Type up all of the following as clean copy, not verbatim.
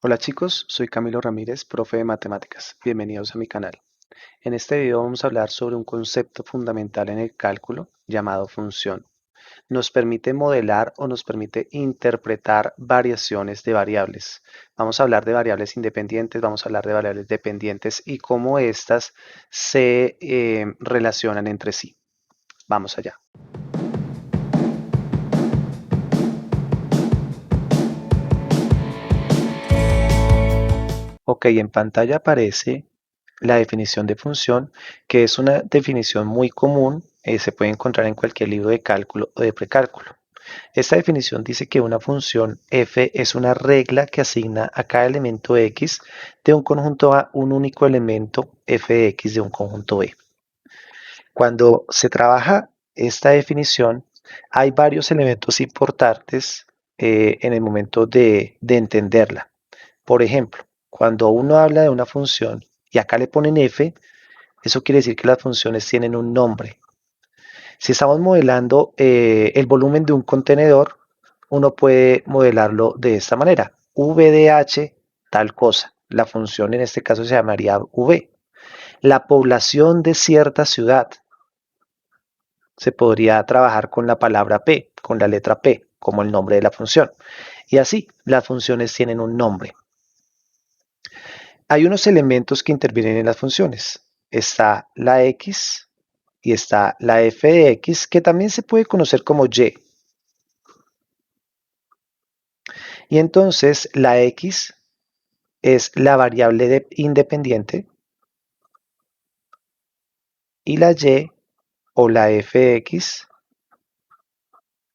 Hola chicos, soy Camilo Ramírez, profe de matemáticas. Bienvenidos a mi canal. En este video vamos a hablar sobre un concepto fundamental en el cálculo llamado función. Nos permite modelar o nos permite interpretar variaciones de variables. Vamos a hablar de variables independientes, vamos a hablar de variables dependientes y cómo éstas se relacionan entre sí. Vamos allá. Ok, en pantalla aparece la definición de función, que es una definición muy común, se puede encontrar en cualquier libro de cálculo o de precálculo. Esta definición dice que una función f es una regla que asigna a cada elemento x de un conjunto A un único elemento f de x de un conjunto B. Cuando se trabaja esta definición, hay varios elementos importantes en el momento de entenderla. Por ejemplo, cuando uno habla de una función y acá le ponen f, eso quiere decir que las funciones tienen un nombre. Si estamos modelando el volumen de un contenedor, uno puede modelarlo de esta manera. V de H, tal cosa. La función en este caso se llamaría V. La población de cierta ciudad. Se podría trabajar con la palabra P, con la letra P, como el nombre de la función. Y así, las funciones tienen un nombre. Hay unos elementos que intervienen en las funciones. Está la X y está la f de x, que también se puede conocer como y. Y entonces la x es la variable independiente y la y o la f de x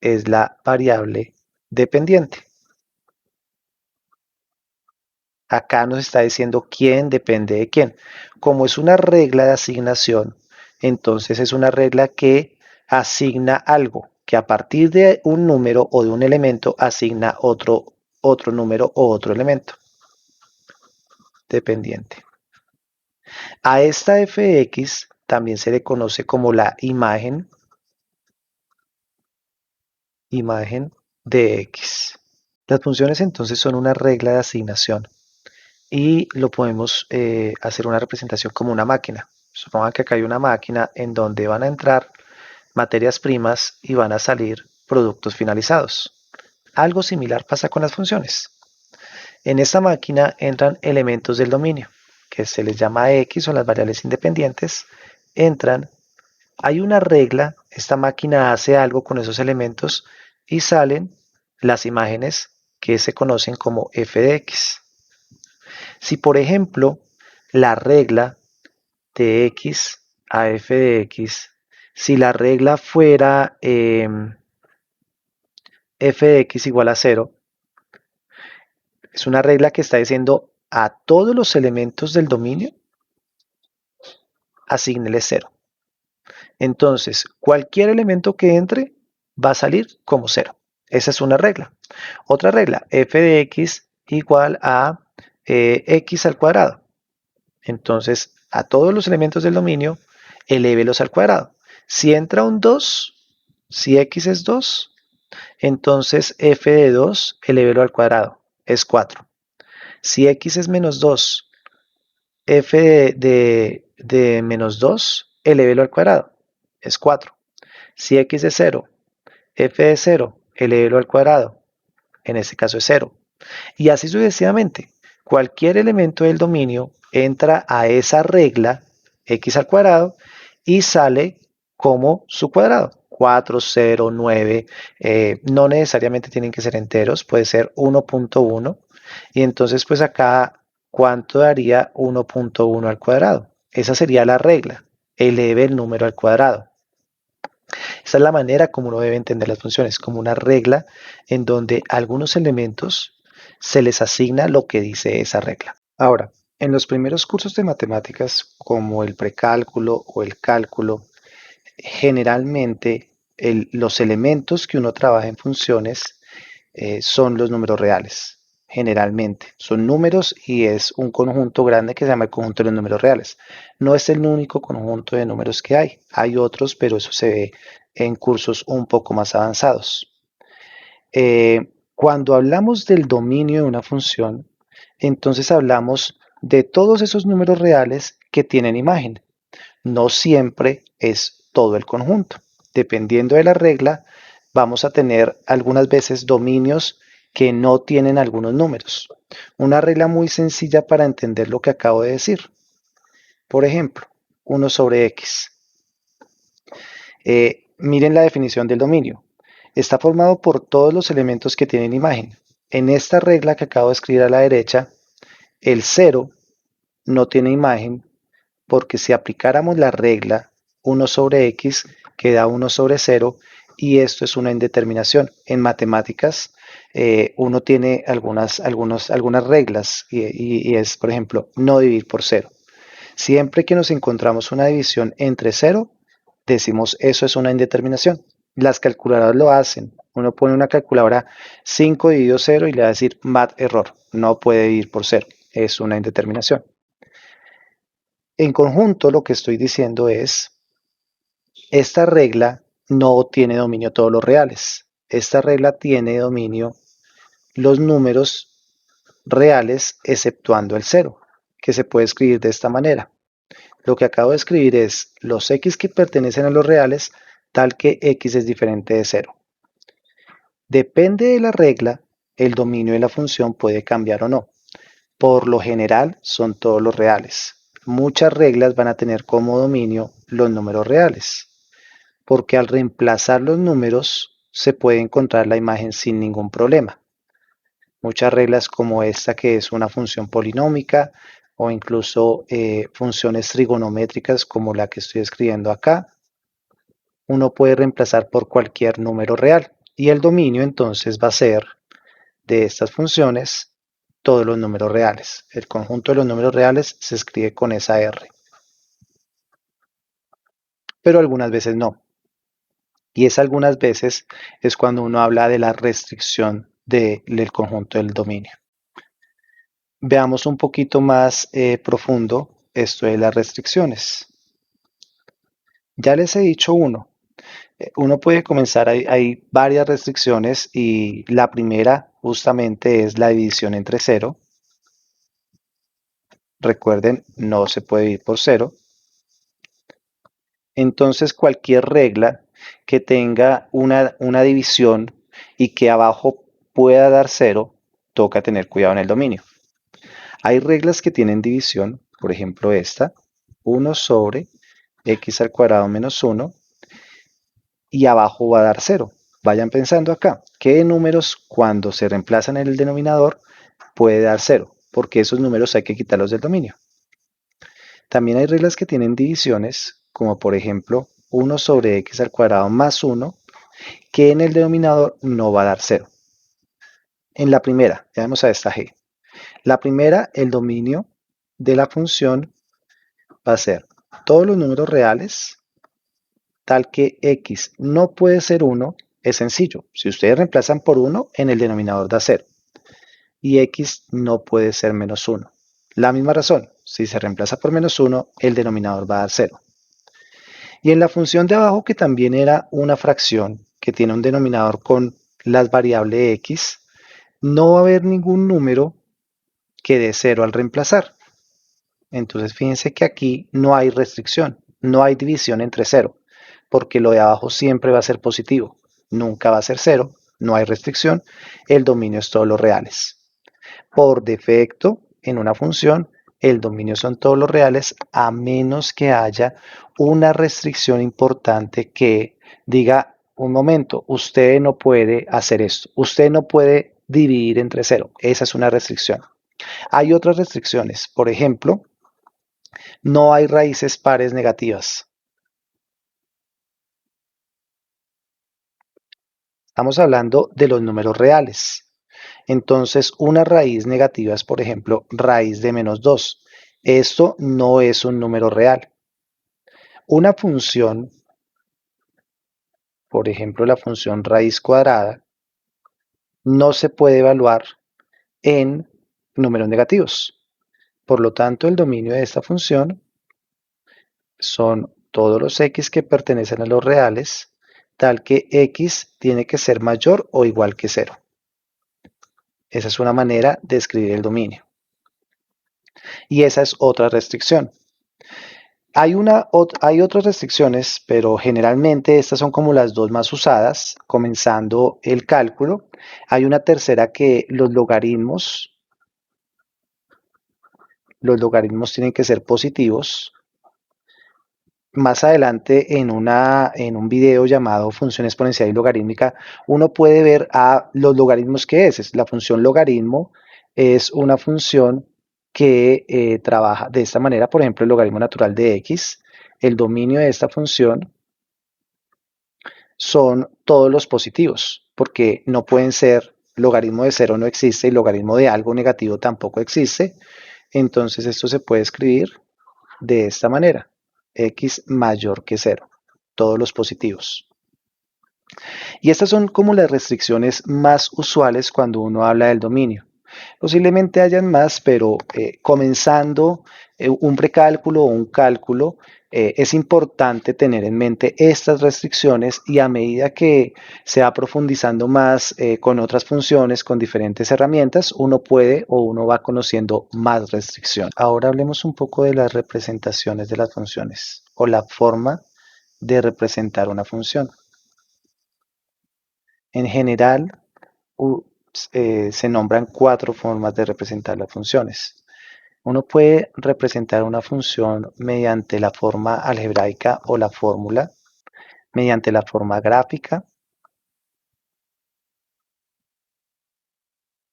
es la variable dependiente. Acá nos está diciendo quién depende de quién. Como es una regla de asignación, entonces es una regla que asigna algo, que a partir de un número o de un elemento asigna otro número o otro elemento dependiente. A esta f de x también se le conoce como la imagen de x. Las funciones entonces son una regla de asignación y lo podemos hacer una representación como una máquina. Supongan que acá hay una máquina en donde van a entrar materias primas y van a salir productos finalizados. Algo similar pasa con las funciones. En esta máquina entran elementos del dominio, que se les llama x o las variables independientes. Entran, hay una regla, esta máquina hace algo con esos elementos y salen las imágenes que se conocen como f de x. Si por ejemplo la regla de x a f de x, si la regla fuera f de x igual a 0, es una regla que está diciendo a todos los elementos del dominio, asígnele 0. Entonces, cualquier elemento que entre va a salir como 0. Esa es una regla. Otra regla, f de x igual a x al cuadrado. Entonces, a todos los elementos del dominio, elévelos al cuadrado. Si entra un 2, si x es 2, entonces f de 2, elévelo al cuadrado, es 4. Si x es menos 2, f de menos 2, elévelo al cuadrado, es 4. Si x es 0, f de 0, elévelo al cuadrado, en este caso es 0. Y así sucesivamente. Cualquier elemento del dominio entra a esa regla x al cuadrado y sale como su cuadrado. 4, 0, 9, no necesariamente tienen que ser enteros, puede ser 1.1. Y entonces pues acá, ¿cuánto daría 1.1 al cuadrado? Esa sería la regla, eleve el número al cuadrado. Esa es la manera como uno debe entender las funciones, como una regla en donde algunos elementos se les asigna lo que dice esa regla. Ahora, en los primeros cursos de matemáticas, como el precálculo o el cálculo, generalmente los elementos que uno trabaja en funciones son los números reales. Generalmente son números y es un conjunto grande que se llama el conjunto de los números reales. No es el único conjunto de números que hay. Hay otros, pero eso se ve en cursos un poco más avanzados. Cuando hablamos del dominio de una función, Entonces hablamos de todos esos números reales que tienen imagen. No siempre es todo el conjunto. Dependiendo de la regla, vamos a tener algunas veces dominios que no tienen algunos números. Una regla muy sencilla para entender lo que acabo de decir. Por ejemplo, 1 sobre x. Miren la definición del dominio. Está formado por todos los elementos que tienen imagen. En esta regla que acabo de escribir a la derecha, el 0 no tiene imagen porque si aplicáramos la regla 1 sobre x queda 1 sobre 0 y esto es una indeterminación. En matemáticas uno tiene algunas reglas y es, por ejemplo, no dividir por 0. Siempre que nos encontramos una división entre 0, decimos eso es una indeterminación. Las calculadoras lo hacen. Uno pone una calculadora 5 dividido 0 y le va a decir mat error. No puede dividir por 0. Es una indeterminación. En conjunto, lo que estoy diciendo es, esta regla no tiene dominio todos los reales. Esta regla tiene dominio los números reales exceptuando el 0, que se puede escribir de esta manera. Lo que acabo de escribir es los x que pertenecen a los reales tal que x es diferente de 0. Depende de la regla, el dominio de la función puede cambiar o no. Por lo general son todos los reales. Muchas reglas van a tener como dominio los números reales, porque al reemplazar los números se puede encontrar la imagen sin ningún problema. Muchas reglas como esta que es una función polinómica o incluso funciones trigonométricas como la que estoy escribiendo acá, uno puede reemplazar por cualquier número real y el dominio entonces va a ser de estas funciones todos los números reales. El conjunto de los números reales se escribe con esa R, pero algunas veces no. Y es algunas veces es cuando uno habla de la restricción del conjunto del dominio. Veamos un poquito más profundo esto de las restricciones. Ya les he dicho uno puede comenzar, hay varias restricciones y la primera justamente es la división entre 0. Recuerden, no se puede dividir por 0. Entonces cualquier regla que tenga una división y que abajo pueda dar 0, toca tener cuidado en el dominio. Hay reglas que tienen división, por ejemplo esta, 1 sobre x al cuadrado menos 1, y abajo va a dar 0. Vayan pensando acá, ¿qué números cuando se reemplazan en el denominador puede dar 0? Porque esos números hay que quitarlos del dominio. También hay reglas que tienen divisiones, como por ejemplo 1 sobre x al cuadrado más 1, que en el denominador no va a dar 0. En la primera, ya vemos a esta g. La primera, el dominio de la función va a ser todos los números reales, tal que x no puede ser 1, es sencillo. Si ustedes reemplazan por 1, en el denominador da 0. Y x no puede ser menos 1. La misma razón, si se reemplaza por menos 1, el denominador va a dar 0. Y en la función de abajo, que también era una fracción que tiene un denominador con las variables x, no va a haber ningún número que dé 0 al reemplazar. Entonces fíjense que aquí no hay restricción, no hay división entre 0, porque lo de abajo siempre va a ser positivo, nunca va a ser 0, no hay restricción, el dominio es todos los reales. Por defecto, en una función, el dominio son todos los reales a menos que haya una restricción importante que diga, un momento, usted no puede hacer esto, usted no puede dividir entre 0, esa es una restricción. Hay otras restricciones, por ejemplo, no hay raíces pares negativas. Estamos hablando de los números reales. Entonces, una raíz negativa es, por ejemplo, raíz de menos 2. Esto no es un número real. Una función, por ejemplo, la función raíz cuadrada, no se puede evaluar en números negativos. Por lo tanto, el dominio de esta función son todos los x que pertenecen a los reales, tal que x tiene que ser mayor o igual que 0. Esa es una manera de escribir el dominio. Y esa es otra restricción. Hay otras restricciones, pero generalmente estas son como las dos más usadas, comenzando el cálculo. Hay una tercera que los logaritmos tienen que ser positivos. Más adelante en un video llamado función exponencial y logarítmica, uno puede ver a los logaritmos que es. La función logaritmo es una función que trabaja de esta manera, por ejemplo, el logaritmo natural de x. El dominio de esta función son todos los positivos, porque no pueden ser logaritmo de cero no existe y logaritmo de algo negativo tampoco existe. Entonces esto se puede escribir de esta manera, x mayor que cero, todos los positivos. Y estas son como las restricciones más usuales cuando uno habla del dominio. Posiblemente hayan más, pero comenzando un precálculo o un cálculo, es importante tener en mente estas restricciones y a medida que se va profundizando más con otras funciones, con diferentes herramientas, uno puede o uno va conociendo más restricciones. Ahora hablemos un poco de las representaciones de las funciones o la forma de representar una función. En general, se nombran cuatro formas de representar las funciones. Uno puede representar una función mediante la forma algebraica o la fórmula, mediante la forma gráfica,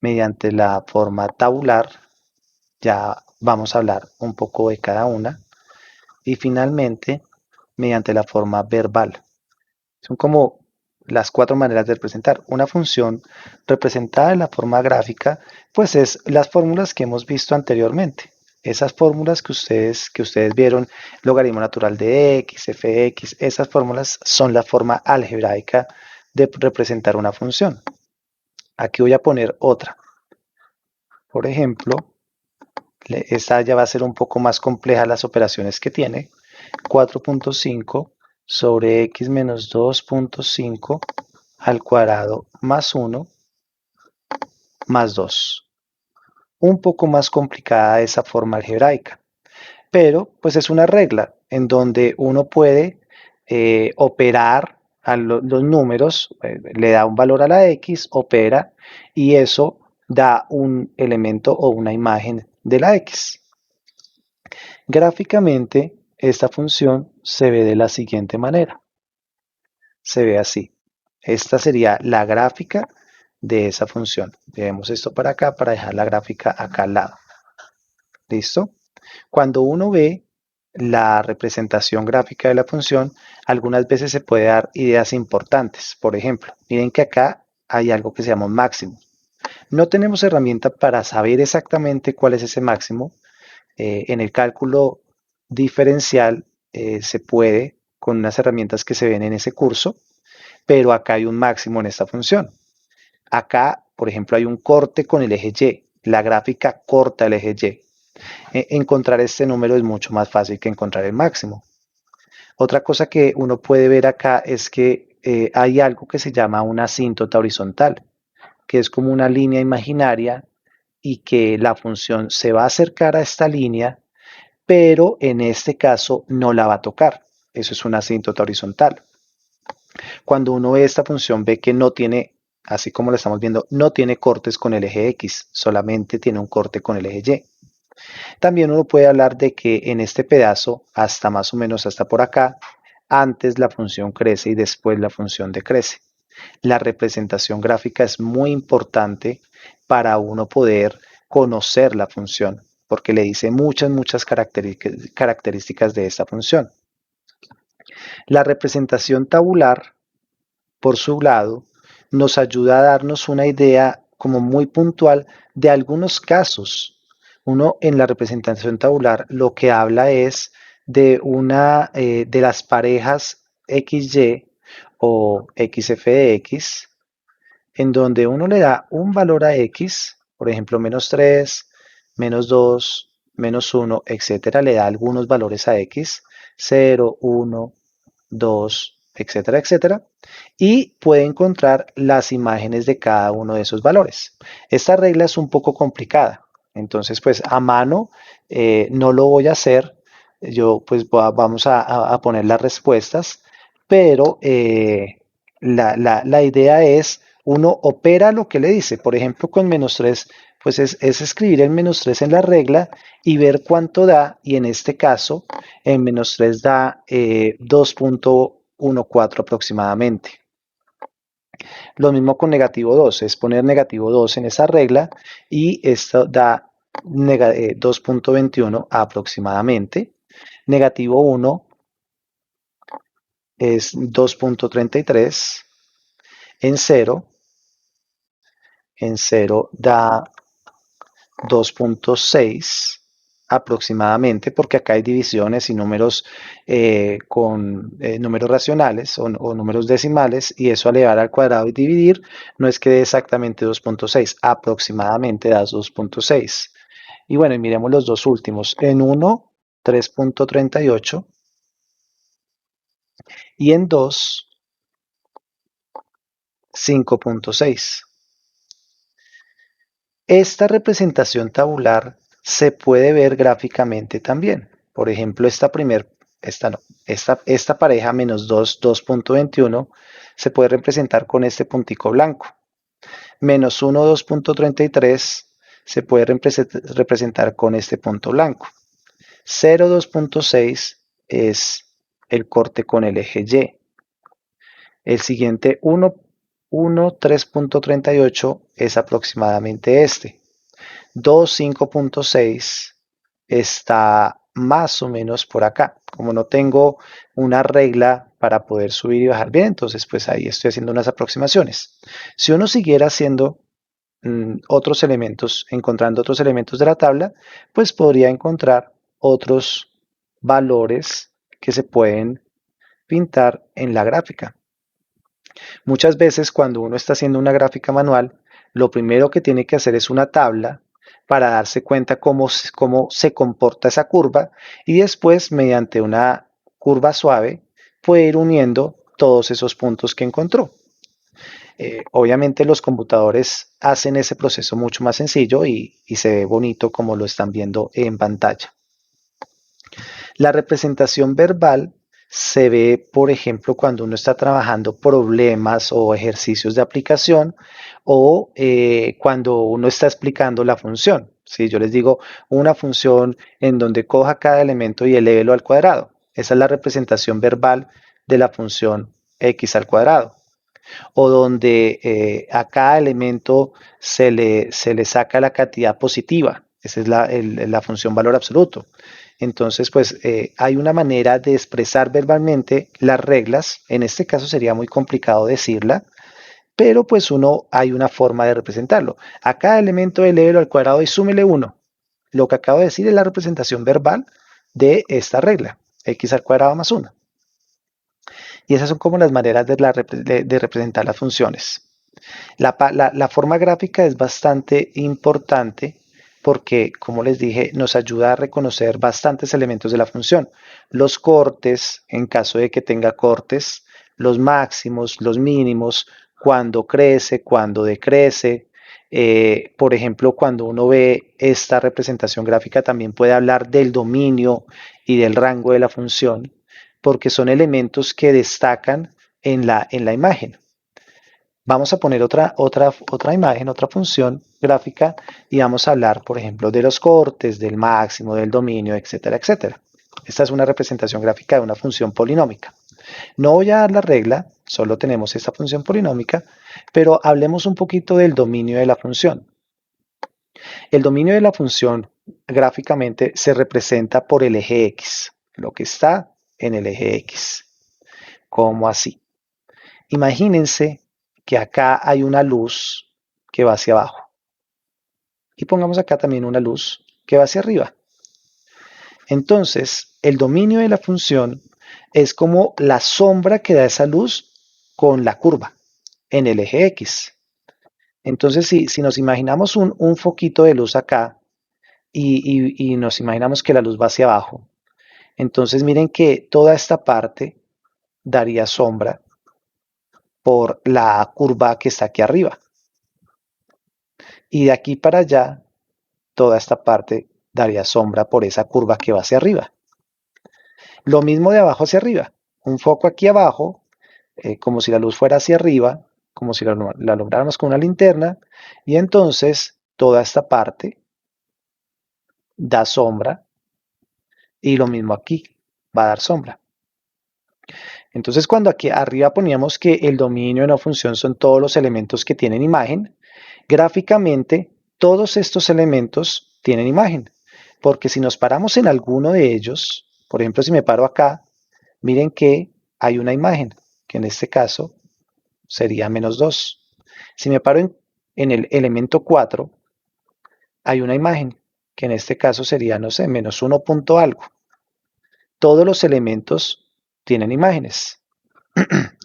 mediante la forma tabular, ya vamos a hablar un poco de cada una, y finalmente mediante la forma verbal. Son como las cuatro maneras de representar. Una función representada en la forma gráfica, pues es las fórmulas que hemos visto anteriormente. Esas fórmulas que ustedes vieron, logaritmo natural de x, f de x, esas fórmulas son la forma algebraica de representar una función. Aquí voy a poner otra. Por ejemplo, esta ya va a ser un poco más compleja las operaciones que tiene. 4.5 sobre x menos 2.5 al cuadrado más 1 más 2. Un poco más complicada esa forma algebraica, pero pues es una regla en donde uno puede operar a los números, le da un valor a la x, opera y eso da un elemento o una imagen de la x. Gráficamente, esta función se ve de la siguiente manera. Se ve así. Esta sería la gráfica de esa función. Llevemos esto para acá para dejar la gráfica acá al lado. ¿Listo? Cuando uno ve la representación gráfica de la función, algunas veces se puede dar ideas importantes. Por ejemplo, miren que acá hay algo que se llama un máximo. No tenemos herramienta para saber exactamente cuál es ese máximo. En el cálculo diferencial se puede con unas herramientas que se ven en ese curso, pero acá hay un máximo en esta función. Acá, por ejemplo, hay un corte con el eje Y. La gráfica corta el eje Y. Encontrar este número es mucho más fácil que encontrar el máximo. Otra cosa que uno puede ver acá es que hay algo que se llama una asíntota horizontal, que es como una línea imaginaria y que la función se va a acercar a esta línea, pero en este caso no la va a tocar. Eso es una asíntota horizontal. Cuando uno ve esta función, ve que no tiene, así como lo estamos viendo, no tiene cortes con el eje X, solamente tiene un corte con el eje Y. También uno puede hablar de que en este pedazo, hasta más o menos hasta por acá, antes la función crece y después la función decrece. La representación gráfica es muy importante para uno poder conocer la función, porque le dice muchas características de esta función. La representación tabular, por su lado, nos ayuda a darnos una idea como muy puntual de algunos casos. Uno en la representación tabular lo que habla es de una de las parejas XY o XF de X, en donde uno le da un valor a X, por ejemplo, menos 3, menos 2, menos 1, etcétera, le da algunos valores a X, 0, 1, 2, etcétera, etcétera, y puede encontrar las imágenes de cada uno de esos valores. Esta regla es un poco complicada. Entonces, pues a mano no lo voy a hacer. Yo, pues vamos a poner las respuestas, pero la idea es, uno opera lo que le dice. Por ejemplo, con -3, pues es escribir el -3 en la regla y ver cuánto da. Y en este caso, en -3 da 2,14 aproximadamente. Lo mismo con -2, es poner -2 en esa regla y esto da 2,21 aproximadamente. -1 es 2,33. En 0, da 2,6 aproximadamente, porque acá hay divisiones y números con números racionales o números decimales, y eso al elevar al cuadrado y dividir no es que dé exactamente 2,6, aproximadamente da 2,6. Y bueno, y miremos los dos últimos. En 1, 3,38 y en 2, 5,6. Esta representación tabular se puede ver gráficamente también. Por ejemplo, esta pareja -2, 2,21 se puede representar con este puntico blanco. -1, 2,33 se puede representar con este punto blanco. 0, 2,6 es el corte con el eje Y. El siguiente 1, 3,38 es aproximadamente este. 2,5,6 está más o menos por acá. Como no tengo una regla para poder subir y bajar bien, entonces pues ahí estoy haciendo unas aproximaciones. Si uno siguiera haciendo otros elementos, encontrando otros elementos de la tabla, pues podría encontrar otros valores que se pueden pintar en la gráfica. Muchas veces cuando uno está haciendo una gráfica manual, lo primero que tiene que hacer es una tabla para darse cuenta cómo se comporta esa curva, y después, mediante una curva suave, puede ir uniendo todos esos puntos que encontró. Obviamente los computadores hacen ese proceso mucho más sencillo y se ve bonito como lo están viendo en pantalla. La representación verbal se ve, por ejemplo, cuando uno está trabajando problemas o ejercicios de aplicación, o cuando uno está explicando la función. Si yo les digo una función en donde coja cada elemento y elévelo al cuadrado. Esa es la representación verbal de la función x al cuadrado. O donde a cada elemento se le saca la cantidad positiva. Esa es la función valor absoluto. Entonces, pues hay una manera de expresar verbalmente las reglas. En este caso sería muy complicado decirla, pero pues hay una forma de representarlo. A cada elemento elévelo al cuadrado y súmele 1. Lo que acabo de decir es la representación verbal de esta regla, x al cuadrado más 1. Y esas son como las maneras de representar las funciones. La forma gráfica es bastante importante porque, como les dije, nos ayuda a reconocer bastantes elementos de la función. Los cortes, en caso de que tenga cortes, los máximos, los mínimos, cuando crece, cuando decrece. Por ejemplo, cuando uno ve esta representación gráfica, también puede hablar del dominio y del rango de la función, porque son elementos que destacan en la imagen. Vamos a poner otra imagen, otra función gráfica, y vamos a hablar, por ejemplo, de los cortes, del máximo, del dominio, etcétera, etcétera. Esta es una representación gráfica de una función polinómica. No voy a dar la regla, solo tenemos esta función polinómica, pero hablemos un poquito del dominio de la función. El dominio de la función gráficamente se representa por el eje X, lo que está en el eje X. ¿Cómo así? Imagínense que acá hay una luz que va hacia abajo. Y pongamos acá también una luz que va hacia arriba. Entonces, el dominio de la función es como la sombra que da esa luz con la curva en el eje X. Entonces, si nos imaginamos un foquito de luz acá y nos imaginamos que la luz va hacia abajo, entonces miren que toda esta parte daría sombra por la curva que está aquí arriba. Y de aquí para allá toda esta parte daría sombra por esa curva que va hacia arriba. Lo mismo de abajo hacia arriba. Un foco aquí abajo, como si la luz fuera hacia arriba, como si la alumbráramos con una linterna, y entonces toda esta parte da sombra, y lo mismo aquí, va a dar sombra. Entonces cuando aquí arriba poníamos que el dominio de una función son todos los elementos que tienen imagen, gráficamente todos estos elementos tienen imagen, porque si nos paramos en alguno de ellos, por ejemplo si me paro acá, miren que hay una imagen, que en este caso sería -2. Si me paro en el elemento 4, hay una imagen, que en este caso sería, no sé, -1 punto algo. Todos los elementos tienen imágenes.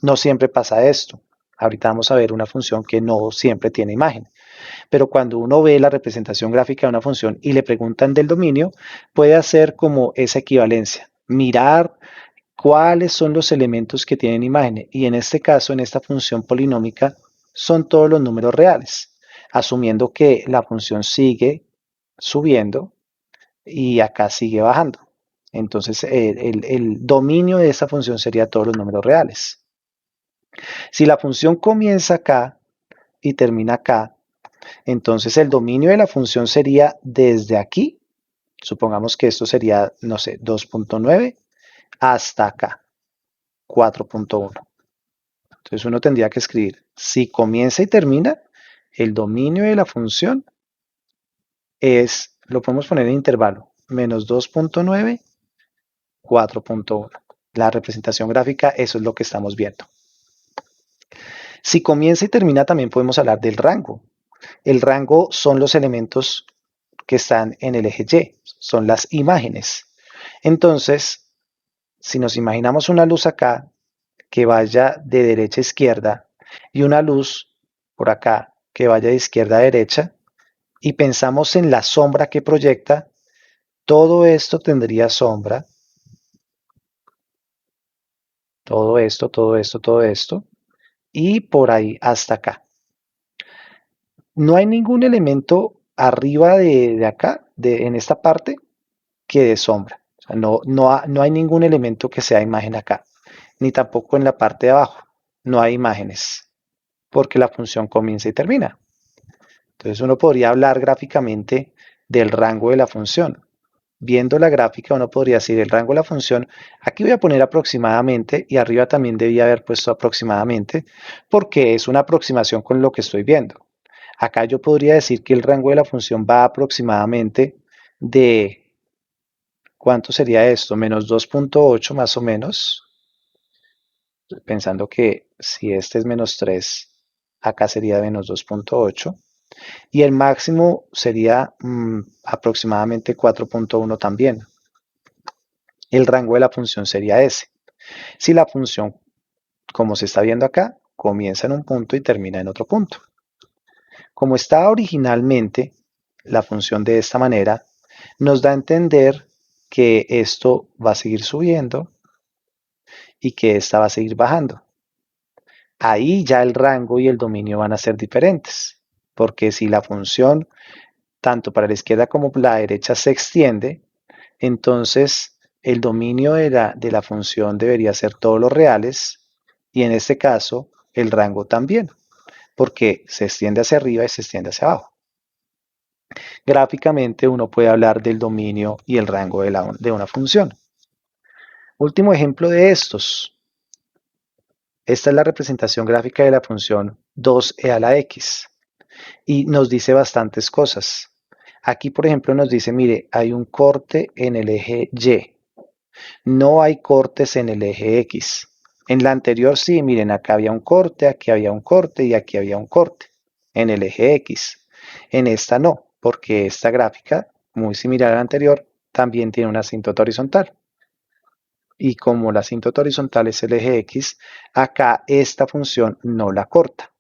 No siempre pasa esto. Ahorita vamos a ver una función que no siempre tiene imagen. Pero cuando uno ve la representación gráfica de una función y le preguntan del dominio, puede hacer como esa equivalencia. Mirar cuáles son los elementos que tienen imagen. Y en este caso, en esta función polinómica, son todos los números reales, asumiendo que la función sigue subiendo y acá sigue bajando. Entonces, el dominio de esa función sería todos los números reales. Si la función comienza acá y termina acá, entonces el dominio de la función sería desde aquí. Supongamos que esto sería, no sé, 2.9 hasta acá, 4.1. Entonces uno tendría que escribir, si comienza y termina, el dominio de la función es, lo podemos poner en intervalo, -2.9, 4.1. La representación gráfica, eso es lo que estamos viendo. Si comienza y termina, también podemos hablar del rango. El rango son los elementos que están en el eje Y, son las imágenes. Entonces, si nos imaginamos una luz acá que vaya de derecha a izquierda y una luz por acá que vaya de izquierda a derecha y pensamos en la sombra que proyecta, todo esto tendría sombra, todo esto, todo esto, todo esto, y por ahí hasta acá. No hay ningún elemento arriba de acá, en esta parte, que dé sombra. O sea, no hay ningún elemento que sea imagen acá, ni tampoco en la parte de abajo. No hay imágenes, porque la función comienza y termina. Entonces uno podría hablar gráficamente del rango de la función. Viendo la gráfica uno podría decir el rango de la función, aquí voy a poner aproximadamente y arriba también debía haber puesto aproximadamente, porque es una aproximación con lo que estoy viendo. Acá yo podría decir que el rango de la función va aproximadamente de, ¿cuánto sería esto? -2.8 más o menos, pensando que si este es -3, acá sería -2.8. Y el máximo sería aproximadamente 4.1 también. El rango de la función sería ese. Si la función, como se está viendo acá, comienza en un punto y termina en otro punto. Como está originalmente la función de esta manera, nos da a entender que esto va a seguir subiendo y que esta va a seguir bajando. Ahí ya el rango y el dominio van a ser diferentes, porque si la función tanto para la izquierda como para la derecha se extiende, entonces el dominio de la función debería ser todos los reales y en este caso el rango también, porque se extiende hacia arriba y se extiende hacia abajo. Gráficamente uno puede hablar del dominio y el rango de una función. Último ejemplo de estos. Esta es la representación gráfica de la función 2e a la x y nos dice bastantes cosas. Aquí, por ejemplo, nos dice, mire, hay un corte en el eje Y. No hay cortes en el eje X. En la anterior sí, miren, acá había un corte, aquí había un corte y aquí había un corte en el eje X. En esta no, porque esta gráfica, muy similar a la anterior, también tiene una asíntota horizontal. Y como la asíntota horizontal es el eje X, acá esta función no la corta.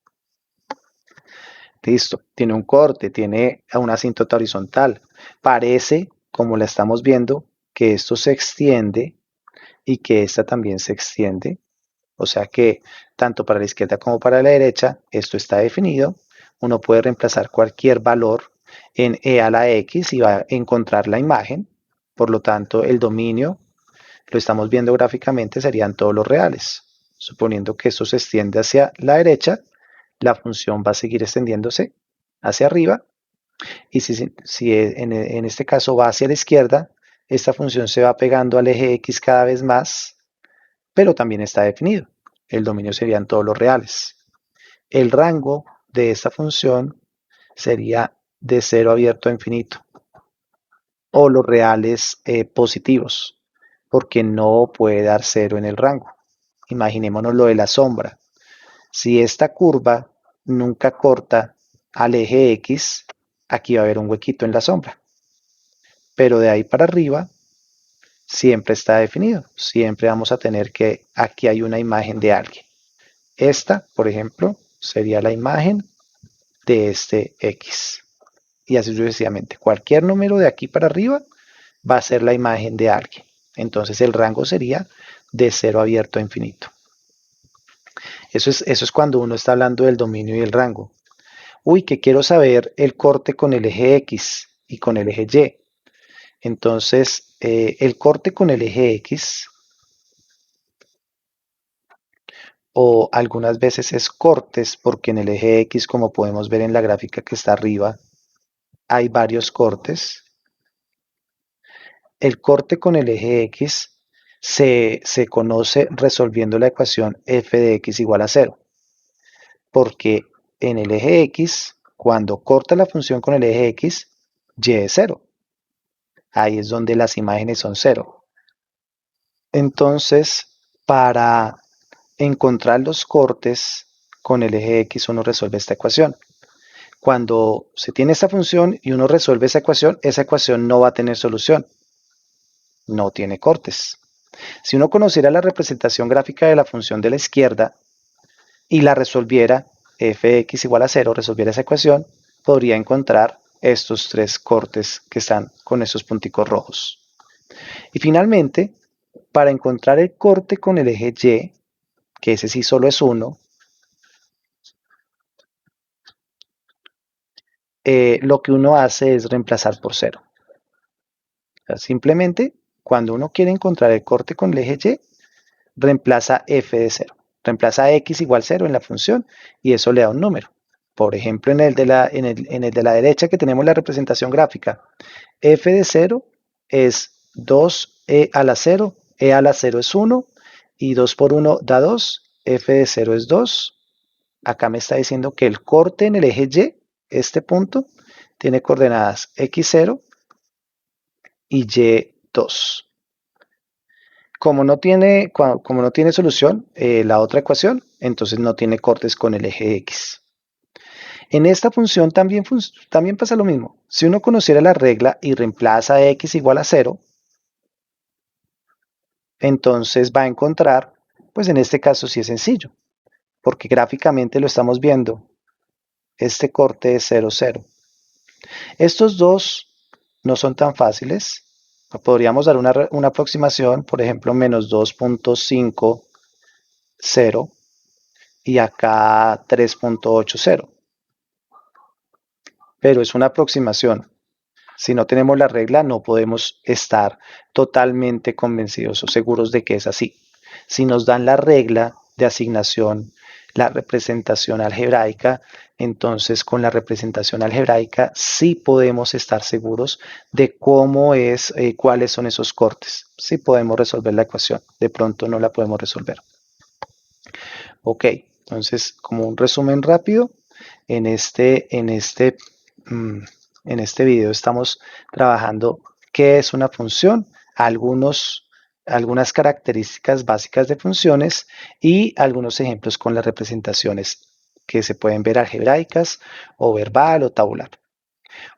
Listo, tiene un corte, tiene una asíntota horizontal. Parece, como la estamos viendo, que esto se extiende y que esta también se extiende. O sea que tanto para la izquierda como para la derecha esto está definido. Uno puede reemplazar cualquier valor en e a la x y va a encontrar la imagen. Por lo tanto, el dominio, lo estamos viendo gráficamente, serían todos los reales. Suponiendo que esto se extiende hacia la derecha, la función va a seguir extendiéndose hacia arriba. Y si en este caso va hacia la izquierda, esta función se va pegando al eje x cada vez más, pero también está definido. El dominio serían todos los reales. El rango de esta función sería de 0 abierto a infinito, o los reales positivos, porque no puede dar 0 en el rango. Imaginémonos lo de la sombra. Si esta curva nunca corta al eje X, aquí va a haber un huequito en la sombra. Pero de ahí para arriba siempre está definido. Siempre vamos a tener que aquí hay una imagen de alguien. Esta, por ejemplo, sería la imagen de este X. Y así sucesivamente. Cualquier número de aquí para arriba va a ser la imagen de alguien. Entonces el rango sería de 0 abierto a infinito. Eso es cuando uno está hablando del dominio y el rango. Uy, que quiero saber el corte con el eje X y con el eje Y. Entonces, el corte con el eje X, o algunas veces es cortes, porque en el eje X, como podemos ver en la gráfica que está arriba, hay varios cortes. El corte con el eje X se conoce resolviendo la ecuación f de x igual a 0, porque en el eje X, cuando corta la función con el eje X, y es 0. Ahí es donde las imágenes son 0. Entonces, para encontrar los cortes con el eje X, uno resuelve esta ecuación. Cuando se tiene esta función y uno resuelve esa ecuación no va a tener solución. No tiene cortes. Si uno conociera la representación gráfica de la función de la izquierda y la resolviera, f de x igual a 0, resolviera esa ecuación, podría encontrar estos tres cortes que están con esos punticos rojos. Y finalmente, para encontrar el corte con el eje Y, que ese sí solo es 1, lo que uno hace es reemplazar por 0. O sea, simplemente, cuando uno quiere encontrar el corte con el eje Y, reemplaza f de 0. Reemplaza x igual 0 en la función y eso le da un número. Por ejemplo, en el de la derecha que tenemos la representación gráfica, f de 0 es 2e a la 0, e a la 0 es 1 y 2 por 1 da 2, f de 0 es 2. Acá me está diciendo que el corte en el eje Y, este punto, tiene coordenadas x0 y y2. Como no tiene solución la otra ecuación, entonces no tiene cortes con el eje X. En esta función también pasa lo mismo. Si uno conociera la regla y reemplaza x igual a 0, entonces va a encontrar, pues en este caso sí es sencillo, porque gráficamente lo estamos viendo. Este corte es 0, 0. Estos dos no son tan fáciles. Podríamos dar una aproximación, por ejemplo, menos 2.50 y acá 3.80. Pero es una aproximación. Si no tenemos la regla, no podemos estar totalmente convencidos o seguros de que es así. Si nos dan la regla de asignación, la representación algebraica, entonces con la representación algebraica sí podemos estar seguros de cómo es, cuáles son esos cortes. Sí podemos resolver la ecuación, de pronto no la podemos resolver. Ok, entonces como un resumen rápido, en este video estamos trabajando qué es una función, algunas características básicas de funciones y algunos ejemplos con las representaciones que se pueden ver algebraicas o verbal o tabular.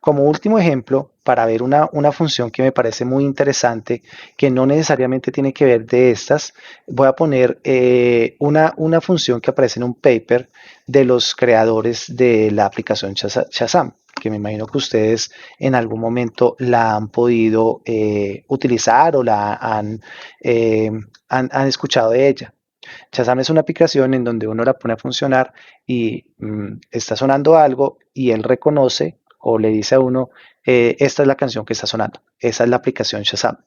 Como último ejemplo, para ver una función que me parece muy interesante, que no necesariamente tiene que ver de estas, voy a poner una función que aparece en un paper de los creadores de la aplicación Shazam, que me imagino que ustedes en algún momento la han podido utilizar o han escuchado de ella. Shazam es una aplicación en donde uno la pone a funcionar y está sonando algo y él reconoce o le dice a uno, esta es la canción que está sonando, esa es la aplicación Shazam.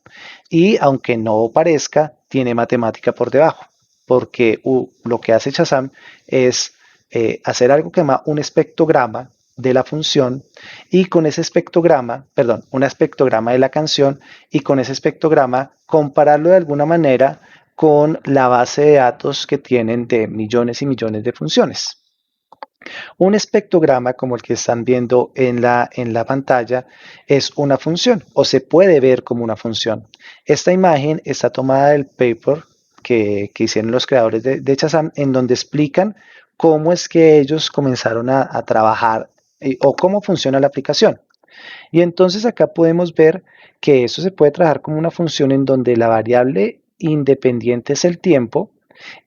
Y aunque no parezca, tiene matemática por debajo, porque lo que hace Shazam es hacer algo que se llama un espectrograma de la función y con ese espectrograma, perdón, un espectrograma de la canción y con ese espectrograma compararlo de alguna manera con la base de datos que tienen de millones y millones de funciones. Un espectrograma como el que están viendo en la pantalla es una función o se puede ver como una función. Esta imagen está tomada del paper que hicieron los creadores de Shazam, en donde explican cómo es que ellos comenzaron a trabajar o cómo funciona la aplicación. Y entonces acá podemos ver que eso se puede trabajar como una función en donde la variable independiente es el tiempo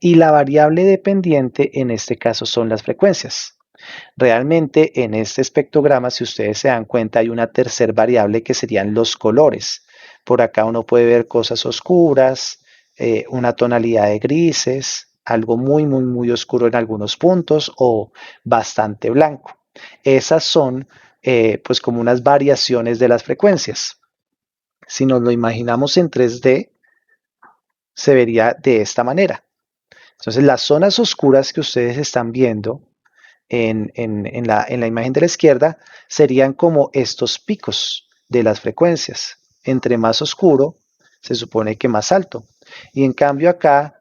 y la variable dependiente en este caso son las frecuencias. Realmente en este espectrograma, si ustedes se dan cuenta, hay una tercera variable que serían los colores. Por acá uno puede ver cosas oscuras, una tonalidad de grises, algo muy, muy, muy oscuro en algunos puntos o bastante blanco. Esas son pues como unas variaciones de las frecuencias. Si nos lo imaginamos en 3D, se vería de esta manera. Entonces las zonas oscuras que ustedes están viendo en la imagen de la izquierda serían como estos picos de las frecuencias. Entre más oscuro, se supone que más alto. Y en cambio acá,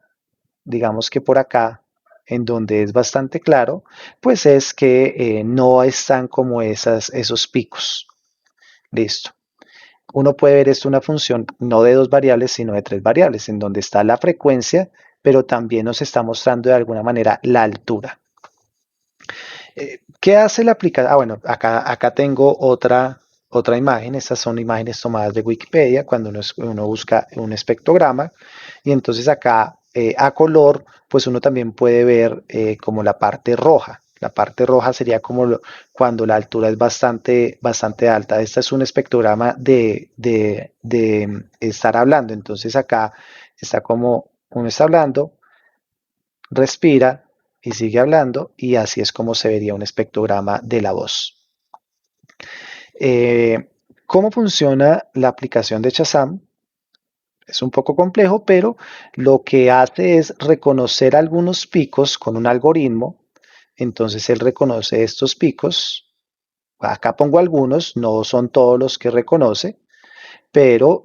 digamos que por acá, en donde es bastante claro, pues es que no están como esos picos. Listo. Uno puede ver esto una función no de dos variables, sino de tres variables, en donde está la frecuencia, pero también nos está mostrando de alguna manera la altura. ¿Qué hace la aplicación? Bueno, acá tengo otra imagen. Estas son imágenes tomadas de Wikipedia cuando uno busca un espectrograma. Y entonces acá a color, pues uno también puede ver como la parte roja. La parte roja sería como cuando la altura es bastante, bastante alta. Este es un espectrograma de estar hablando. Entonces acá está como uno está hablando, respira y sigue hablando y así es como se vería un espectrograma de la voz. ¿Cómo funciona la aplicación de Shazam? Es un poco complejo, pero lo que hace es reconocer algunos picos con un algoritmo. Entonces él reconoce estos picos. Acá pongo algunos, no son todos los que reconoce, pero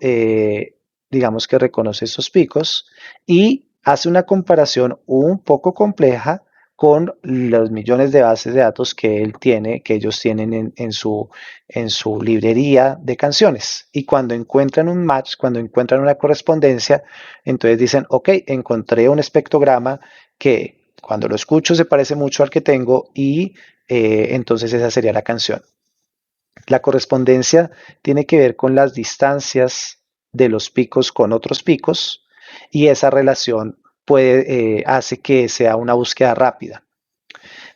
digamos que reconoce estos picos y hace una comparación un poco compleja con los millones de bases de datos que él tiene, que ellos tienen en su librería de canciones. Y cuando encuentran un match, cuando encuentran una correspondencia, entonces dicen, ok, encontré un espectrograma que cuando lo escucho se parece mucho al que tengo y entonces esa sería la canción. La correspondencia tiene que ver con las distancias de los picos con otros picos y esa relación hace que sea una búsqueda rápida.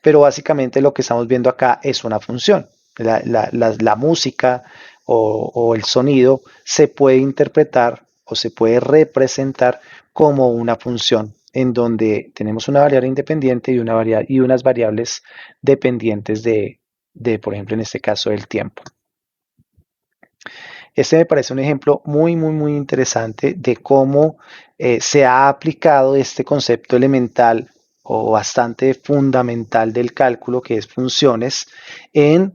Pero básicamente lo que estamos viendo acá es una función. La música o el sonido se puede interpretar o se puede representar como una función en donde tenemos una variable independiente y unas variables dependientes por ejemplo, en este caso, el tiempo. Este me parece un ejemplo muy, muy, muy interesante de cómo se ha aplicado este concepto elemental o bastante fundamental del cálculo, que es funciones, en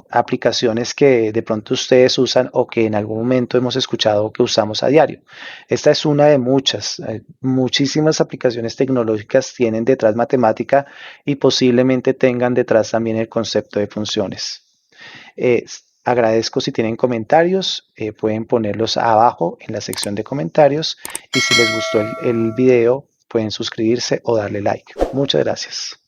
aplicaciones que de pronto ustedes usan o que en algún momento hemos escuchado que usamos a diario. Esta es una de muchas. Muchísimas aplicaciones tecnológicas tienen detrás matemática y posiblemente tengan detrás también el concepto de funciones. Agradezco si tienen comentarios, pueden ponerlos abajo en la sección de comentarios y si les gustó el video pueden suscribirse o darle like. Muchas gracias.